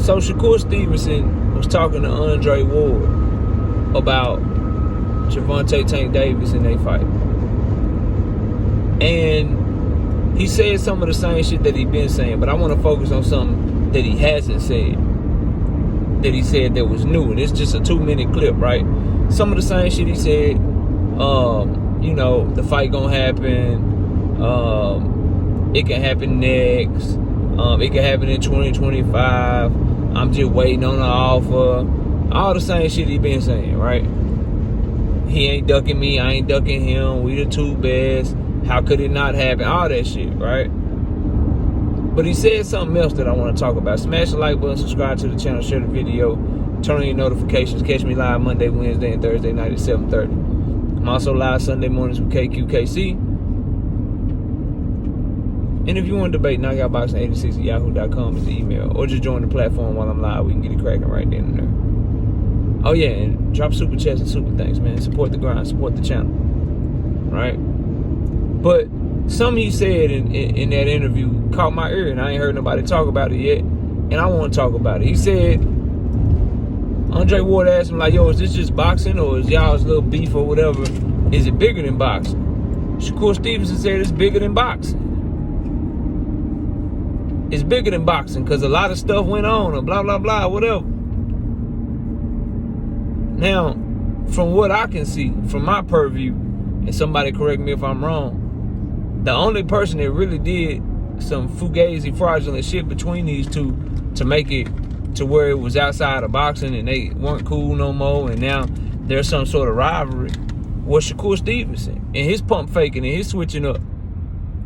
So Shakur Stevenson was talking to Andre Ward about Gervonta Tank Davis in their fight. And he said some of the same shit that he been saying, but I want to focus on something that he hasn't said, that he said that was new. And it's just a 2-minute clip, right? Some of the same shit he said, you know, the fight gonna happen, it can happen next, it can happen in 2025, I'm just waiting on an offer, all the same shit he been saying, right? He ain't ducking me, I ain't ducking him, we the two best, how could it not happen, all that shit, right? But he said something else that I want to talk about. Smash the like button, subscribe to the channel, share the video, turn on your notifications, catch me live Monday, Wednesday, and Thursday night at 7:30. I'm also live Sunday mornings with KQKC. And if you want to debate, knockoutboxing86@yahoo.com is the email. Or just join the platform while I'm live. We can get it cracking right then and there. Oh yeah, and drop super chats and super thanks, man. Support the grind, support the channel. Right? But something he said in that interview caught my ear, and I ain't heard nobody talk about it yet. And I want to talk about it. He said, Andre Ward asked him, like, yo, is this just boxing or is y'all's little beef or whatever? Is it bigger than boxing? Shakur Stevenson said it's bigger than boxing. It's bigger than boxing because a lot of stuff went on or blah, blah, blah, whatever. Now, from what I can see, from my purview, and somebody correct me if I'm wrong, the only person that really did some fugazi, fraudulent shit between these two to make it to where it was outside of boxing and they weren't cool no more and now there's some sort of rivalry was Shakur Stevenson and his pump faking and his switching up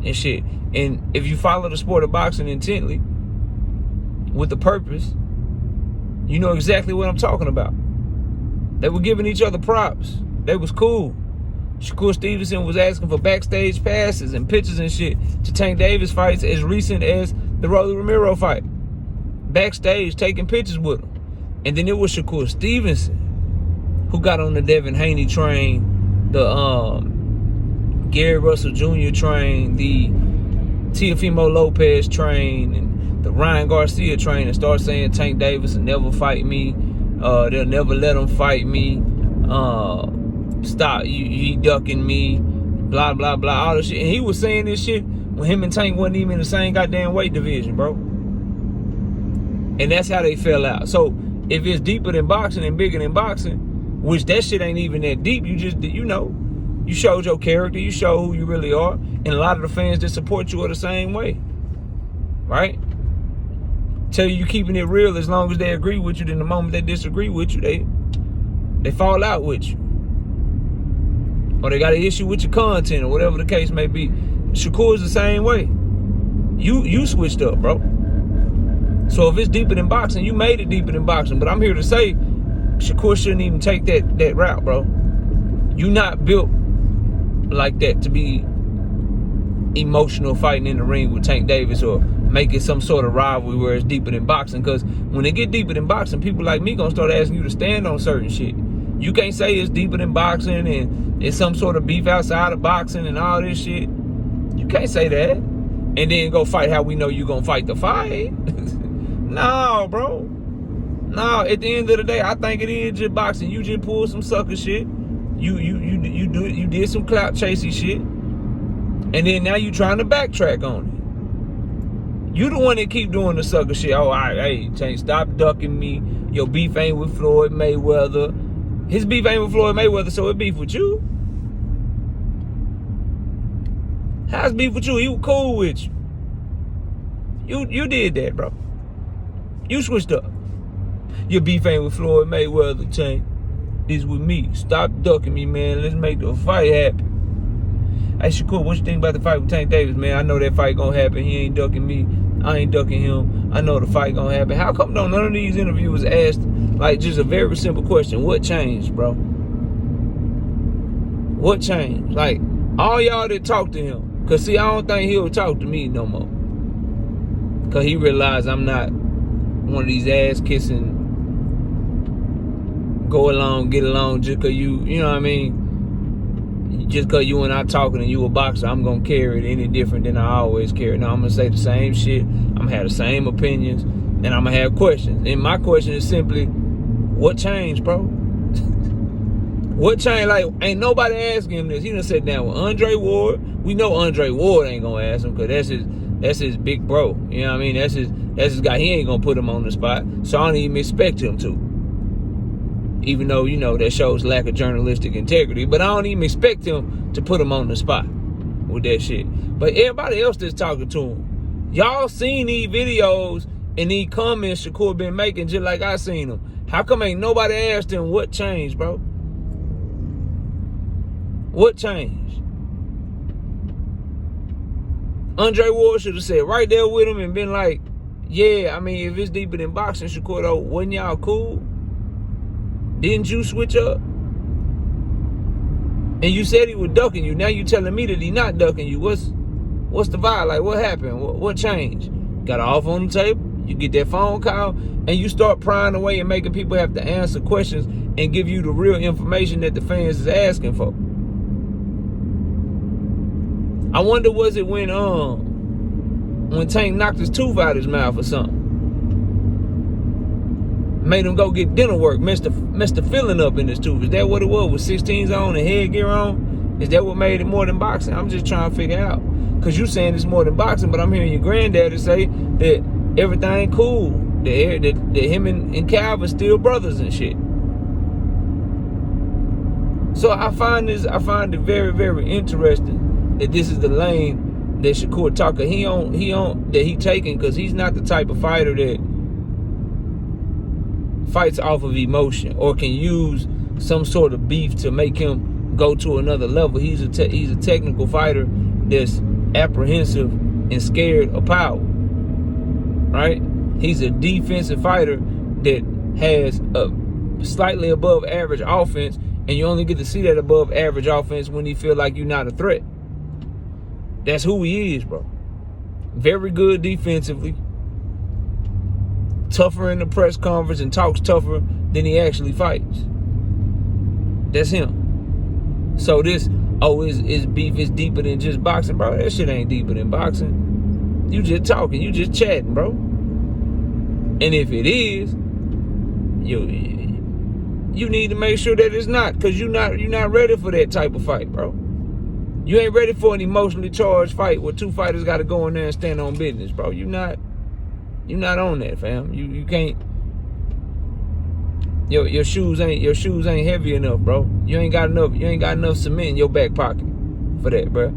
and shit. And if you follow the sport of boxing intently with the purpose, you know exactly what I'm talking about. They were giving each other props. They was cool. Shakur Stevenson was asking for backstage passes and pictures and shit to Tank Davis fights as recent as the Rolly Romero fight. Backstage taking pictures with him. And then it was Shakur Stevenson who got on the Devin Haney train, the Gary Russell Jr. train, the Teofimo Lopez train, and the Ryan Garcia train, and started saying Tank Davis will never fight me. They'll never let him fight me. Stop, he ducking me. Blah, blah, blah, all this shit. And he was saying this shit when him and Tank wasn't even in the same goddamn weight division, bro. And that's how they fell out. So if it's deeper than boxing and bigger than boxing, which that shit ain't even that deep, you just, you know, you showed your character, you show who you really are, and a lot of the fans that support you are the same way, right? Tell you keeping it real as long as they agree with you. Then the moment they disagree with you, they fall out with you, or they got an issue with your content or whatever the case may be. Shakur's the same way. You switched up, bro. So if it's deeper than boxing, you made it deeper than boxing. But I'm here to say, Shakur shouldn't even take that route, bro. You not built like that to be emotional fighting in the ring with Tank Davis or make it some sort of rivalry where it's deeper than boxing. Because when it get deeper than boxing, people like me gonna start asking you to stand on certain shit. You can't say it's deeper than boxing and it's some sort of beef outside of boxing and all this shit. You can't say that and then go fight how we know you gonna fight the fight. No, bro. No, at the end of the day, I think it is just boxing. You just pulled some sucker shit. You did some clout chasing shit. And then now you trying to backtrack on it. You the one that keep doing the sucker shit. Oh, all right, hey, Tank, stop ducking me. Your beef ain't with Floyd Mayweather. His beef ain't with Floyd Mayweather, so it beef with you. How's beef with you? He was cool with you. You did that, bro. You switched up. Your beef ain't with Floyd Mayweather, Tank. This with me. Stop ducking me, man. Let's make the fight happen. Hey, Shakur, what you think about the fight with Tank Davis, man? I know that fight gonna happen. He ain't ducking me. I ain't ducking him. I know the fight gonna happen. How come none of these interviewers asked, like, just a very simple question? What changed, bro? What changed? Like, all y'all that talk to him. Because, see, I don't think he'll talk to me no more. Because he realized I'm not one of these ass-kissing, go along, get along, just because you know what I mean? Just because you and I talking and you a boxer, I'm going to carry it any different than I always carry. No, I'm going to say the same shit. I'm going to have the same opinions. and I'm gonna have questions. And my question is simply, what changed, bro? What changed? Like, ain't nobody asking him this. He done sat down with Andre Ward. We know Andre Ward ain't gonna ask him because that's his big bro. You know what I mean? That's his guy. He ain't gonna put him on the spot. So I don't even expect him to. Even though, you know, that shows lack of journalistic integrity. But I don't even expect him to put him on the spot with that shit. But everybody else that's talking to him, y'all seen these videos and these comments Shakur been making just like I seen them. How come ain't nobody asked him what changed, bro? What changed? Andre Ward should have sat right there with him and been like, yeah, I mean, if it's deeper than boxing, Shakur, though, wasn't y'all cool? Didn't you switch up? And you said he was ducking you. Now you telling me that he not ducking you. What's the vibe? Like, what happened? What changed? Got an offer on the table? You get that phone call, and you start prying away and making people have to answer questions and give you the real information that the fans is asking for. I wonder, was it when Tank knocked his tooth out his mouth or something? Made him go get dental work, messed the filling up in his tooth. Is that what it was? With 16s on and headgear on? Is that what made it more than boxing? I'm just trying to figure out. Because you saying it's more than boxing, but I'm hearing your granddaddy say that everything cool. That him and Calv are still brothers and shit. So I find it very, very interesting that this is the lane that Shakur Tucker that he taking, because he's not the type of fighter that fights off of emotion or can use some sort of beef to make him go to another level. He's a technical fighter that's apprehensive and scared of power, right? He's a defensive fighter that has a slightly above average offense, and you only get to see that above average offense when he feel like you're not a threat. That's who he is, bro. Very good defensively. Tougher in the press conference and talks tougher than he actually fights. That's him. So this, his beef is deeper than just boxing, bro. That shit ain't deeper than boxing. You just talking, you just chatting, bro. And if it is, you need to make sure that it's not, because you're not ready for that type of fight, bro. You ain't ready for an emotionally charged fight where two fighters got to go in there and stand on business, bro. You're not on that, fam. You can't. Your shoes ain't heavy enough, bro. You ain't got enough cement in your back pocket for that, bro.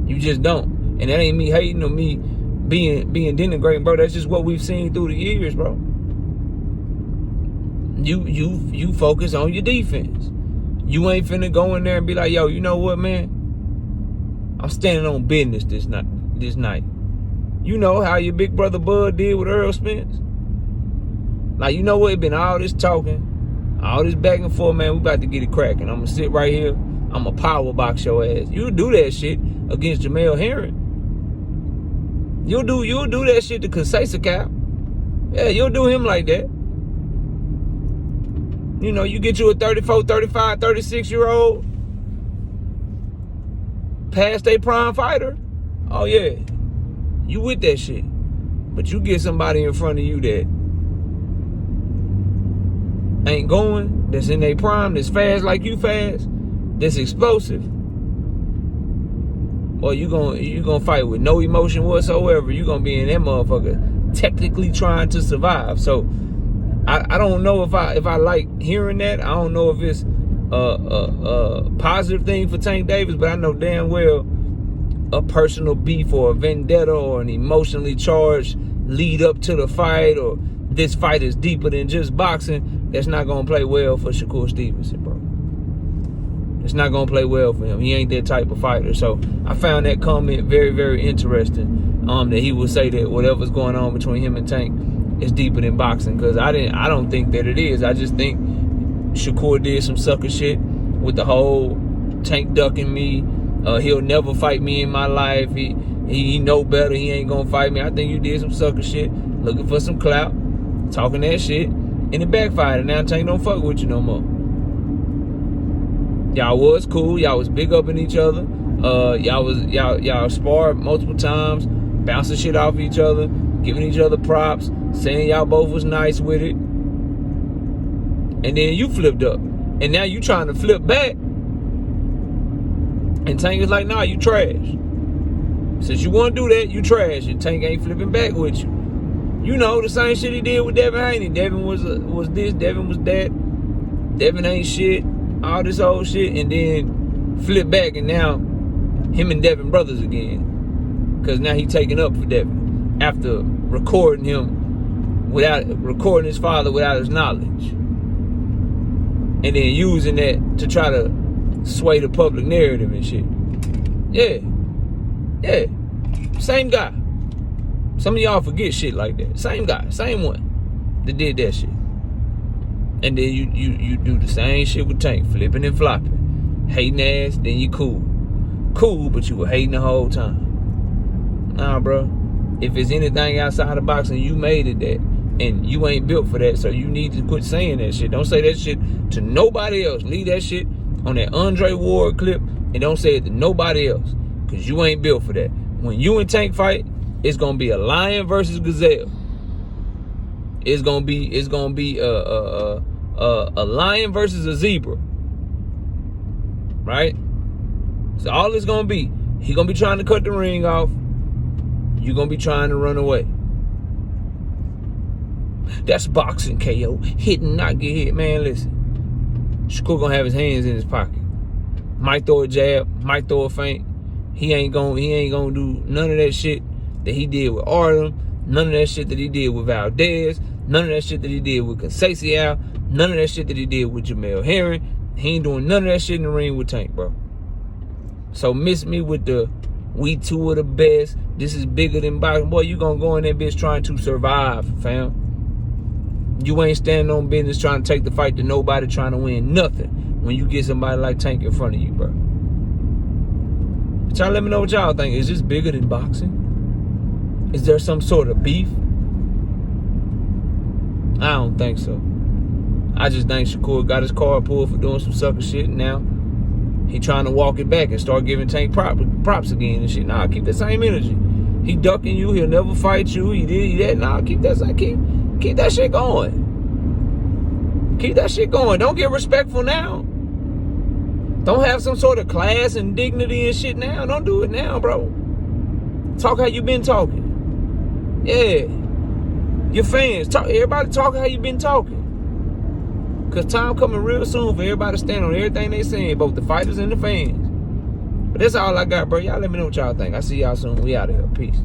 You just don't. And that ain't me hating or me being denigrating, bro. That's just what we've seen through the years, bro. You focus on your defense. You ain't finna go in there and be like, yo, you know what, man? I'm standing on business this night. You know how your big brother Bud did with Earl Spence? Like, you know what? It been all this talking, all this back and forth, man. We about to get it cracking. I'm gonna sit right here. I'm gonna power box your ass. You'll do that shit against Jamel Herring. You'll do that shit to Conceição Cap. Yeah, you'll do him like that. You know, you get you a 34, 35, 36-year-old past a prime fighter. Oh yeah. You with that shit. But you get somebody in front of you that ain't going, that's in their prime, that's fast like you fast, that's explosive. Or you gonna fight with no emotion whatsoever. You gonna be in that motherfucker technically trying to survive. So I don't know if I like hearing that. I don't know if it's a positive thing for Tank Davis, but I know damn well a personal beef or a vendetta or an emotionally charged lead up to the fight, or this fight is deeper than just boxing, that's not gonna play well for Shakur Stevenson, bro. It's not gonna play well for him. He ain't that type of fighter. So I found that comment very, very interesting. That he would say that whatever's going on between him and Tank is deeper than boxing, because I don't think that it is. I just think Shakur did some sucker shit with the whole Tank ducking me. He'll never fight me in my life. He know better. He ain't gonna fight me. I think you did some sucker shit, looking for some clout, talking that shit, and it backfired. And now Tank don't fuck with you no more. Y'all was cool. Y'all was big up in each other. Y'all sparred multiple times, bouncing shit off each other, giving each other props, saying y'all both was nice with it. And then you flipped up. And now you trying to flip back. And Tank is like, nah, you trash. Since you want to do that, you trash. And Tank ain't flipping back with you. You know, the same shit he did with Devin Haney. Devin was this, Devin was that. Devin ain't shit. All this old shit. And then flip back, and now him and Devin brothers again. Because now he taking up for Devin. After recording his father without his knowledge. And then using that to try to sway the public narrative and shit. Yeah. Same guy. Some of y'all forget shit like that. Same guy, same one that did that shit. And then you do the same shit with Tank, flipping and flopping. Hating ass, then you cool. Cool, but you were hating the whole time. Nah, bro. If it's anything outside of boxing, you made it that. And you ain't built for that, so you need to quit saying that shit. Don't say that shit to nobody else. Leave that shit on that Andre Ward clip and don't say it to nobody else. Because you ain't built for that. When you and Tank fight, it's gonna be a lion versus gazelle. It's gonna be a lion versus a zebra. Right? So all it's gonna be, he gonna be trying to cut the ring off. You gonna be trying to run away. That's boxing, KO. Hit and not get hit. Man, listen. Shakur gonna have his hands in his pocket. Might throw a jab, might throw a feint. He ain't gonna do none of that shit that he did with Artem, none of that shit that he did with Valdez, none of that shit that he did with Conceição, none of that shit that he did with Jamel Herring. He ain't doing none of that shit in the ring with Tank, bro. So miss me with the we two are the best, this is bigger than boxing. Boy, you gonna go in that bitch trying to survive, fam. You ain't standing on business trying to take the fight to nobody, trying to win nothing when you get somebody like Tank in front of you, bro. But y'all let me know what y'all think. Is this bigger than boxing? Is there some sort of beef? I don't think so. I just think Shakur got his card pulled for doing some sucker shit, and now he trying to walk it back and start giving Tank props again and shit. Nah, keep the same energy. He ducking you. He'll never fight you. He that. Nah, keep that shit going. Keep that shit going. Don't get respectful now. Don't have some sort of class and dignity and shit now. Don't do it now, bro. Talk how you been talking. Yeah. Your fans, everybody talk how you been talking. Because time coming real soon for everybody to stand on everything they saying, both the fighters and the fans. But that's all I got, bro. Y'all let me know what y'all think. I see y'all soon. We out of here. Peace.